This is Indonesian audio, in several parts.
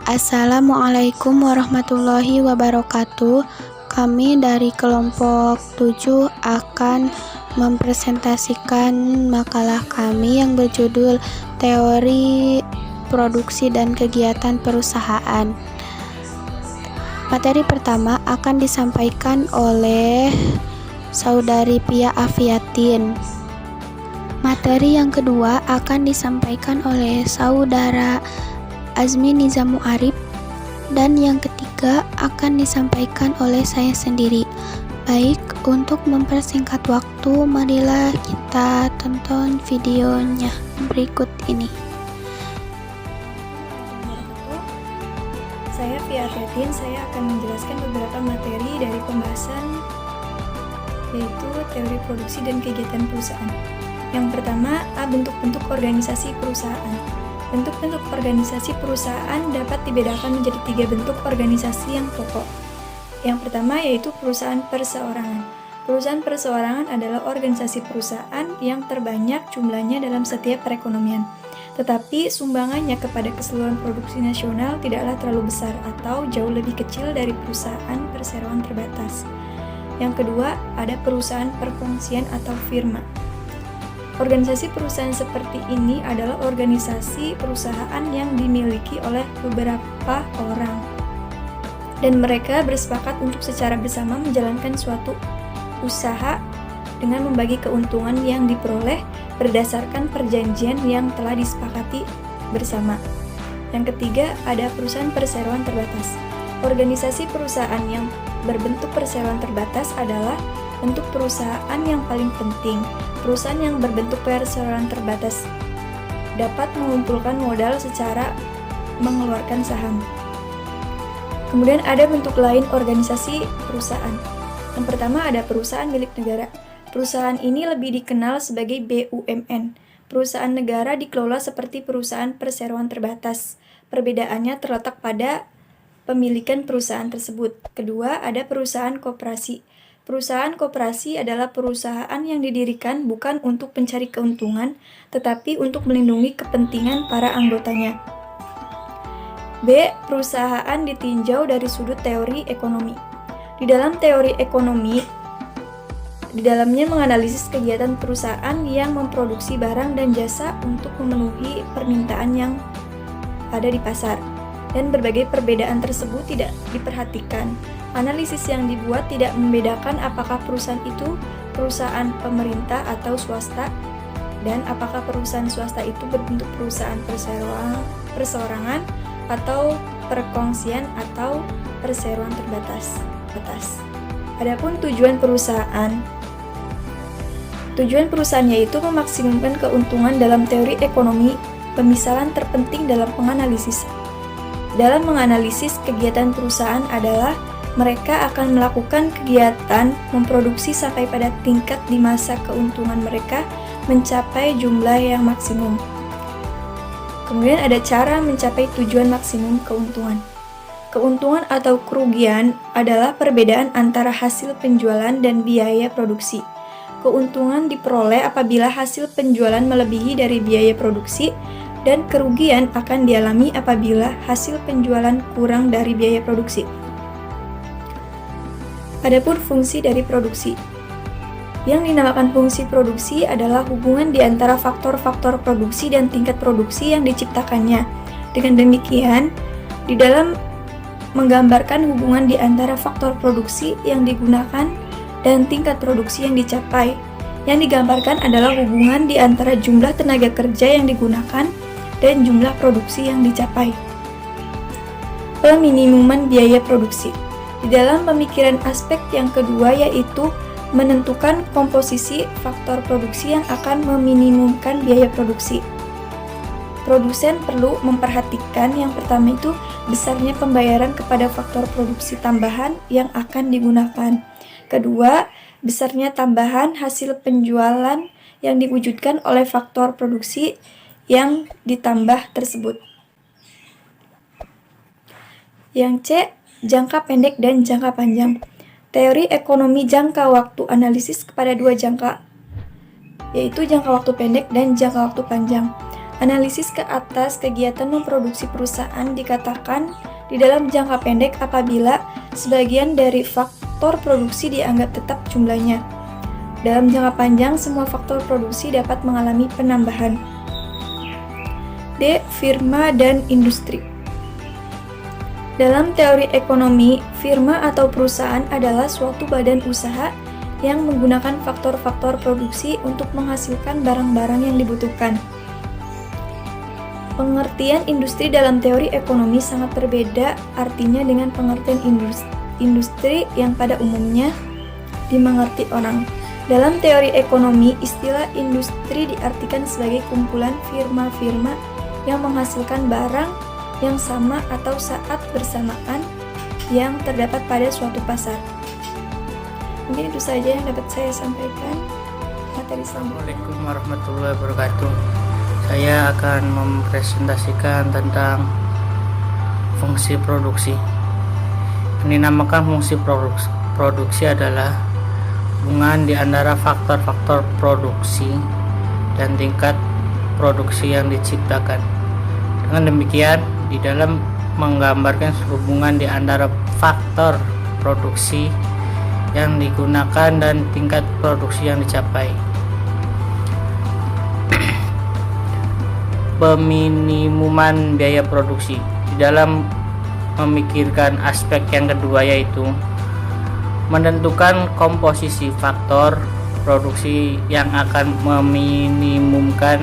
Assalamualaikum warahmatullahi wabarakatuh. Kami dari kelompok 7 akan mempresentasikan makalah kami yang berjudul Teori Produksi dan Kegiatan Perusahaan. Materi pertama akan disampaikan oleh Saudari Pia Afiatin. Materi yang kedua akan disampaikan oleh Saudara Azmi Nizamu Arif, dan yang ketiga akan disampaikan oleh saya sendiri. Baik, untuk mempersingkat waktu, marilah kita tonton videonya berikut ini. Saya Pia Afiatin, saya akan menjelaskan beberapa materi dari pembahasan yaitu teori produksi dan kegiatan perusahaan. Yang pertama, bentuk-bentuk organisasi perusahaan. Bentuk-bentuk organisasi perusahaan dapat dibedakan menjadi 3 bentuk organisasi yang pokok. Yang pertama yaitu perusahaan perseorangan. Perusahaan perseorangan adalah organisasi perusahaan yang terbanyak jumlahnya dalam setiap perekonomian. Tetapi sumbangannya kepada keseluruhan produksi nasional tidaklah terlalu besar atau jauh lebih kecil dari perusahaan perseroan terbatas. Yang kedua, ada perusahaan perfungsian atau firma. Organisasi perusahaan seperti ini adalah organisasi perusahaan yang dimiliki oleh beberapa orang, dan mereka bersepakat untuk secara bersama menjalankan suatu usaha dengan membagi keuntungan yang diperoleh berdasarkan perjanjian yang telah disepakati bersama. Yang ketiga, ada perusahaan perseroan terbatas. Organisasi perusahaan yang berbentuk perseroan terbatas adalah bentuk perusahaan yang paling penting. Perusahaan yang berbentuk perseroan terbatas dapat mengumpulkan modal secara mengeluarkan saham. Kemudian ada bentuk lain organisasi perusahaan. Yang pertama ada perusahaan milik negara. Perusahaan ini lebih dikenal sebagai BUMN. Perusahaan negara dikelola seperti perusahaan perseroan terbatas. Perbedaannya terletak pada pemilikan perusahaan tersebut. Kedua, ada perusahaan koperasi. Perusahaan koperasi adalah perusahaan yang didirikan bukan untuk mencari keuntungan, tetapi untuk melindungi kepentingan para anggotanya. B. Perusahaan ditinjau dari sudut teori ekonomi. Di dalam teori ekonomi, di dalamnya menganalisis kegiatan perusahaan yang memproduksi barang dan jasa untuk memenuhi permintaan yang ada di pasar, dan berbagai perbedaan tersebut tidak diperhatikan. Analisis yang dibuat tidak membedakan apakah perusahaan itu perusahaan pemerintah atau swasta, dan apakah perusahaan swasta itu berbentuk perusahaan perseorangan atau perkongsian atau perseroan terbatas. Adapun tujuan perusahaan yaitu memaksimumkan keuntungan. Dalam teori ekonomi, pemisalan terpenting dalam menganalisis kegiatan perusahaan adalah mereka akan melakukan kegiatan memproduksi sampai pada tingkat di masa keuntungan mereka mencapai jumlah yang maksimum. Kemudian ada cara mencapai tujuan maksimum keuntungan. Keuntungan atau kerugian adalah perbedaan antara hasil penjualan dan biaya produksi. Keuntungan diperoleh apabila hasil penjualan melebihi dari biaya produksi, dan kerugian akan dialami apabila hasil penjualan kurang dari biaya produksi. Adapun fungsi dari produksi. Yang dinamakan fungsi produksi adalah hubungan di antara faktor-faktor produksi dan tingkat produksi yang diciptakannya. Dengan demikian, di dalam menggambarkan hubungan di antara faktor produksi yang digunakan dan tingkat produksi yang dicapai. Yang digambarkan adalah hubungan di antara jumlah tenaga kerja yang digunakan dan jumlah produksi yang dicapai. Peminimuman biaya produksi. Di dalam pemikiran aspek yang kedua yaitu menentukan komposisi faktor produksi yang akan meminimumkan biaya produksi. Produsen perlu memperhatikan yang pertama itu besarnya pembayaran kepada faktor produksi tambahan yang akan digunakan. Kedua, besarnya tambahan hasil penjualan yang diwujudkan oleh faktor produksi yang ditambah tersebut. Yang C, jangka pendek dan jangka panjang. Teori ekonomi jangka waktu analisis kepada 2 jangka, yaitu jangka waktu pendek dan jangka waktu panjang. Analisis ke atas kegiatan memproduksi perusahaan dikatakan di dalam jangka pendek apabila sebagian dari faktor produksi dianggap tetap jumlahnya. Dalam jangka panjang, semua faktor produksi dapat mengalami penambahan. D. Firma dan industri. Dalam teori ekonomi, firma atau perusahaan adalah suatu badan usaha yang menggunakan faktor-faktor produksi untuk menghasilkan barang-barang yang dibutuhkan. Pengertian industri dalam teori ekonomi sangat berbeda artinya dengan pengertian industri yang pada umumnya dimengerti orang. Dalam teori ekonomi, istilah industri diartikan sebagai kumpulan firma-firma yang menghasilkan barang yang sama atau saat bersamaan yang terdapat pada suatu pasar. Mungkin itu saja yang dapat saya sampaikan. Materi selanjutnya. Assalamualaikum warahmatullahi wabarakatuh. Saya akan mempresentasikan tentang fungsi produksi. Yang dinamakan fungsi produksi adalah hubungan di antara faktor-faktor produksi dan tingkat produksi yang diciptakan. Dengan demikian, di dalam menggambarkan hubungan di antara faktor produksi yang digunakan dan tingkat produksi yang dicapai. Peminimuman biaya produksi. Di dalam memikirkan aspek yang kedua, yaitu menentukan komposisi faktor produksi yang akan meminimumkan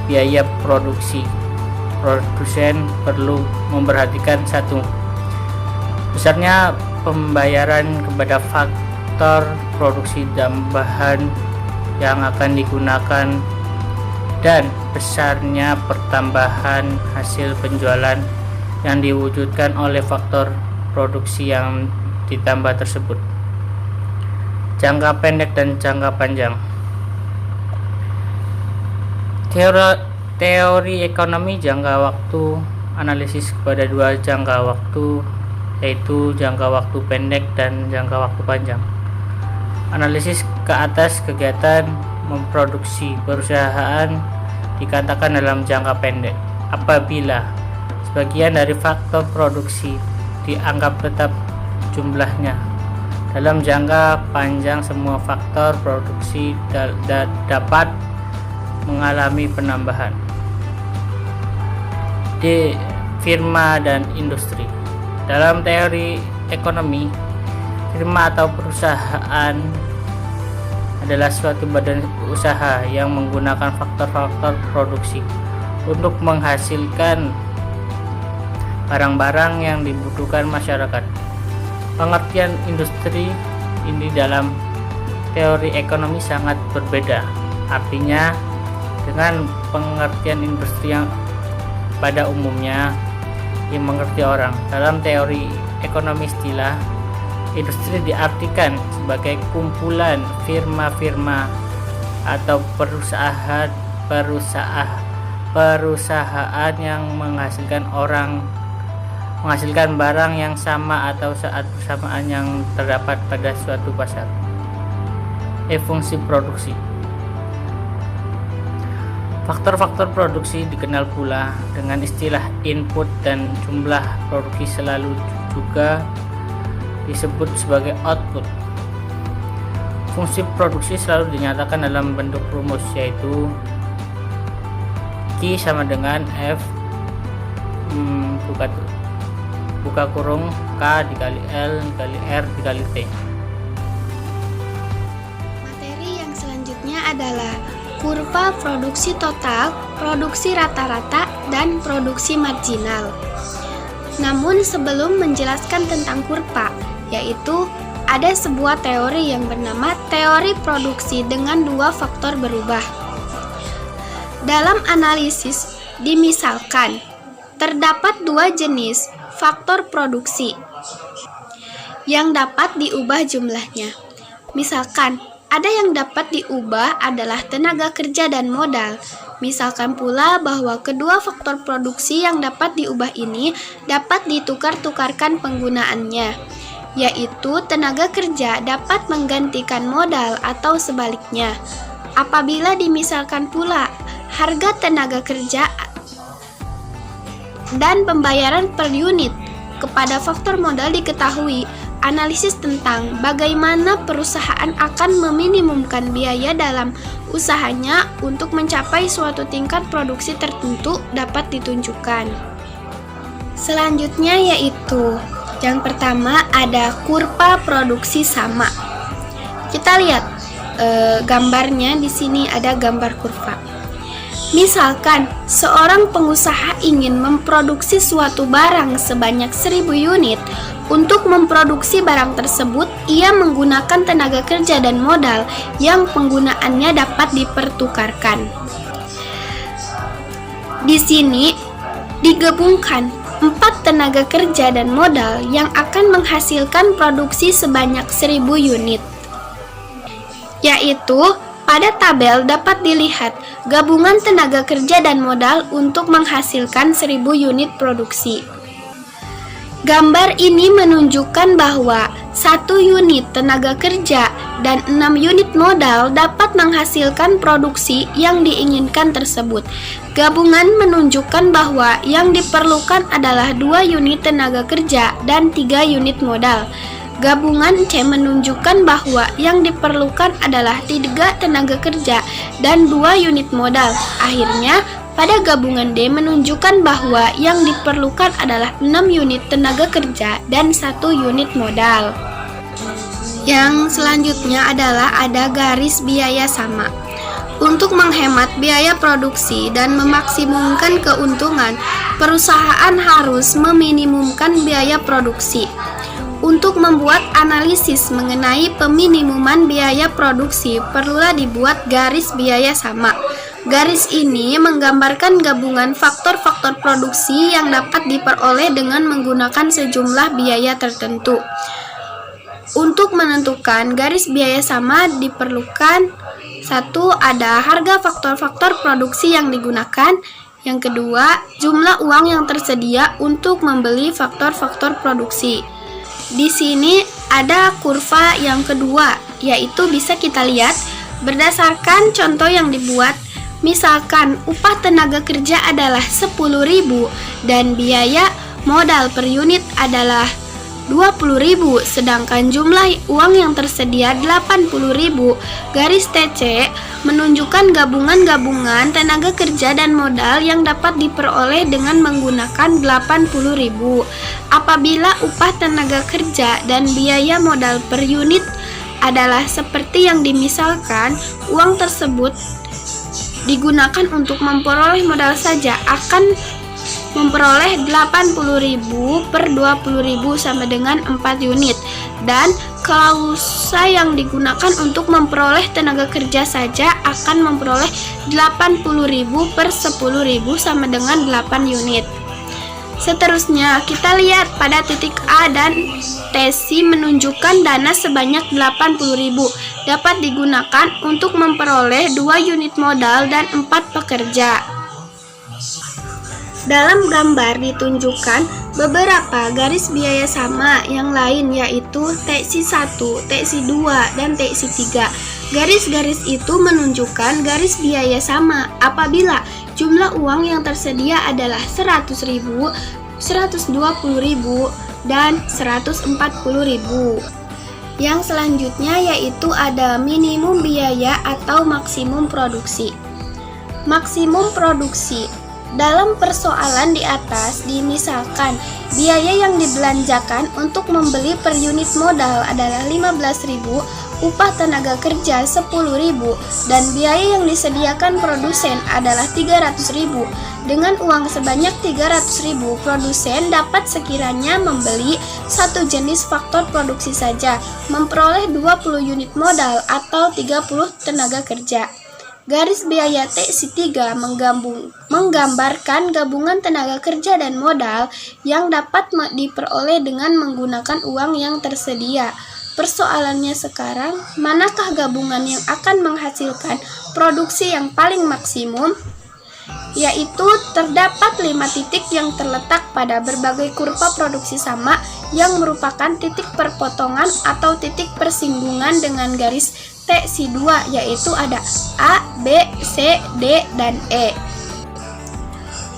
biaya produksi. Produsen perlu memperhatikan satu, besarnya pembayaran kepada faktor produksi tambahan yang akan digunakan dan besarnya pertambahan hasil penjualan yang diwujudkan oleh faktor produksi yang ditambah tersebut. Jangka pendek dan jangka panjang. Teori ekonomi jangka waktu analisis kepada dua jangka waktu, yaitu jangka waktu pendek dan jangka waktu panjang. Analisis ke atas kegiatan memproduksi perusahaan dikatakan dalam jangka pendek apabila sebagian dari faktor produksi dianggap tetap jumlahnya. Dalam jangka panjang, semua faktor produksi dapat mengalami penambahan. D. Firma dan industri. Dalam teori ekonomi, firma atau perusahaan adalah suatu badan usaha yang menggunakan faktor-faktor produksi untuk menghasilkan barang-barang yang dibutuhkan masyarakat. Pengertian industri ini dalam teori ekonomi sangat berbeda. Artinya, dengan pengertian industri yang pada umumnya dimengerti orang. Dalam teori ekonomi istilah industri diartikan sebagai kumpulan firma-firma atau perusahaan yang menghasilkan barang yang sama atau saat bersamaan yang terdapat pada suatu pasar. Fungsi produksi. Faktor-faktor produksi dikenal pula dengan istilah input dan jumlah produksi selalu juga disebut sebagai output. Fungsi produksi selalu dinyatakan dalam bentuk rumus, yaitu Q sama dengan F buka kurung K dikali L dikali R dikali T. Materi yang selanjutnya adalah kurva produksi total, produksi rata-rata, dan produksi marginal. Namun sebelum menjelaskan tentang kurva, yaitu ada sebuah teori yang bernama teori produksi dengan dua faktor berubah. Dalam analisis, dimisalkan terdapat dua jenis faktor produksi yang dapat diubah jumlahnya. Misalkan, ada yang dapat diubah adalah tenaga kerja dan modal. Misalkan pula bahwa kedua faktor produksi yang dapat diubah ini dapat ditukar-tukarkan penggunaannya, yaitu tenaga kerja dapat menggantikan modal atau sebaliknya. Apabila dimisalkan pula harga tenaga kerja dan pembayaran per unit. Kepada faktor modal diketahui analisis tentang bagaimana perusahaan akan meminimumkan biaya dalam usahanya untuk mencapai suatu tingkat produksi tertentu dapat ditunjukkan. Selanjutnya yaitu yang pertama ada kurva produksi sama. Kita lihat gambarnya di sini ada gambar kurva. Misalkan seorang pengusaha ingin memproduksi suatu barang sebanyak 1000 unit. Untuk memproduksi barang tersebut, ia menggunakan tenaga kerja dan modal yang penggunaannya dapat dipertukarkan. Di sini digabungkan 4 tenaga kerja dan modal yang akan menghasilkan produksi sebanyak 1000 unit. Yaitu pada tabel dapat dilihat gabungan tenaga kerja dan modal untuk menghasilkan 1000 unit produksi. Gambar ini menunjukkan bahwa 1 unit tenaga kerja dan 6 unit modal dapat menghasilkan produksi yang diinginkan tersebut. Gabungan menunjukkan bahwa yang diperlukan adalah 2 unit tenaga kerja dan 3 unit modal. Gabungan C menunjukkan bahwa yang diperlukan adalah 3 tenaga kerja dan 2 unit modal. Akhirnya, pada gabungan D menunjukkan bahwa yang diperlukan adalah 6 unit tenaga kerja dan 1 unit modal. Yang selanjutnya adalah ada garis biaya sama. Untuk menghemat biaya produksi dan memaksimumkan keuntungan, perusahaan harus meminimumkan biaya produksi. Untuk membuat analisis mengenai peminimuman biaya produksi, perlulah dibuat garis biaya sama. Garis ini menggambarkan gabungan faktor-faktor produksi yang dapat diperoleh dengan menggunakan sejumlah biaya tertentu. Untuk menentukan garis biaya sama diperlukan: 1. Ada harga faktor-faktor produksi yang digunakan. Yang kedua, jumlah uang yang tersedia untuk membeli faktor-faktor produksi. Di sini ada kurva yang kedua, yaitu bisa kita lihat berdasarkan contoh yang dibuat. Misalkan upah tenaga kerja adalah 10.000 dan biaya modal per unit adalah 20.000, sedangkan jumlah uang yang tersedia 80.000. Garis TC menunjukkan gabungan-gabungan tenaga kerja dan modal yang dapat diperoleh dengan menggunakan 80.000. Apabila upah tenaga kerja dan biaya modal per unit adalah seperti yang dimisalkan, uang tersebut digunakan untuk memperoleh modal saja akan memperoleh 80.000 per 20.000 sama dengan 4 unit, dan klausa yang digunakan untuk memperoleh tenaga kerja saja akan memperoleh 80.000 per 10.000 sama dengan 8 unit. Seterusnya kita lihat pada titik A dan TC menunjukkan dana sebanyak 80.000 dapat digunakan untuk memperoleh 2 unit modal dan 4 pekerja. Dalam gambar ditunjukkan beberapa garis biaya sama yang lain, yaitu TC1, TC2, dan TC3. Garis-garis itu menunjukkan garis biaya sama apabila jumlah uang yang tersedia adalah 100.000, 120.000, dan 140.000. Yang selanjutnya yaitu ada minimum biaya atau maksimum produksi. Maksimum produksi. Dalam persoalan di atas dimisalkan biaya yang dibelanjakan untuk membeli per unit modal adalah 15.000, upah tenaga kerja 10.000, dan biaya yang disediakan produsen adalah 300.000. Dengan uang sebanyak 300.000, produsen dapat sekiranya membeli satu jenis faktor produksi saja, memperoleh 20 unit modal atau 30 tenaga kerja. Garis biaya TC3 menggambarkan gabungan tenaga kerja dan modal yang dapat diperoleh dengan menggunakan uang yang tersedia. Persoalannya sekarang, manakah gabungan yang akan menghasilkan produksi yang paling maksimum? yaitu terdapat 5 titik yang terletak pada berbagai kurva produksi sama yang merupakan titik perpotongan atau titik persinggungan dengan garis T2, yaitu ada A, B, C, D, dan E.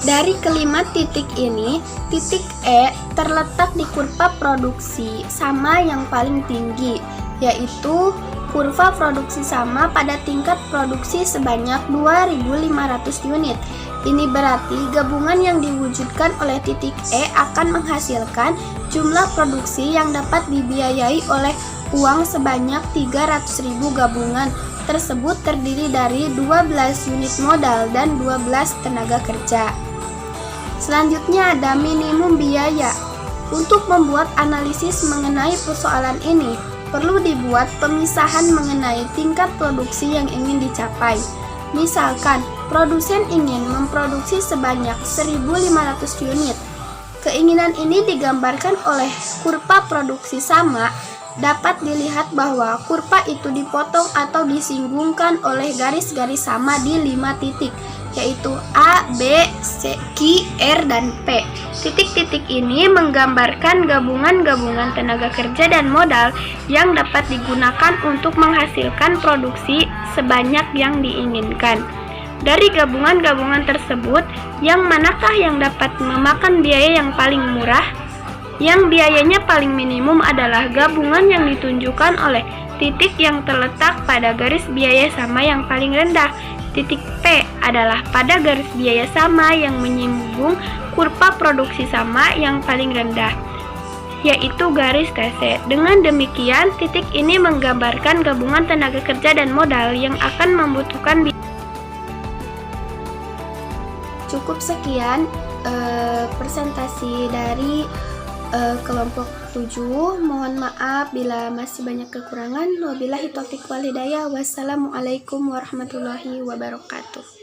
Dari kelima titik ini, titik E terletak di kurva produksi sama yang paling tinggi, yaitu kurva produksi sama pada tingkat produksi sebanyak 2.500 unit. Ini berarti gabungan yang diwujudkan oleh titik E akan menghasilkan jumlah produksi yang dapat dibiayai oleh uang sebanyak 300.000 gabungan. Tersebut terdiri dari 12 unit modal dan 12 tenaga kerja. Selanjutnya ada minimum biaya. Untuk membuat analisis mengenai persoalan ini, perlu dibuat pemisahan mengenai tingkat produksi yang ingin dicapai. Misalkan, produsen ingin memproduksi sebanyak 1.500 unit. Keinginan ini digambarkan oleh kurva produksi sama. Dapat dilihat bahwa kurva itu dipotong atau disinggungkan oleh garis-garis sama di 5 titik, yaitu A, B, C, Q, R, dan P. Titik-titik ini menggambarkan gabungan-gabungan tenaga kerja dan modal yang dapat digunakan untuk menghasilkan produksi sebanyak yang diinginkan. Dari gabungan-gabungan tersebut, yang manakah yang dapat memakan biaya yang paling murah? Yang biayanya paling minimum adalah gabungan yang ditunjukkan oleh titik yang terletak pada garis biaya sama yang paling rendah. Titik P adalah pada garis biaya sama yang menyinggung kurva produksi sama yang paling rendah, yaitu garis TC. Dengan demikian, titik ini menggambarkan gabungan tenaga kerja dan modal yang akan membutuhkan biaya. Cukup sekian presentasi dari kelompok 7. Mohon maaf bila masih banyak kekurangan. Wabillahi taufiq wal hidayah. Wassalamualaikum warahmatullahi wabarakatuh.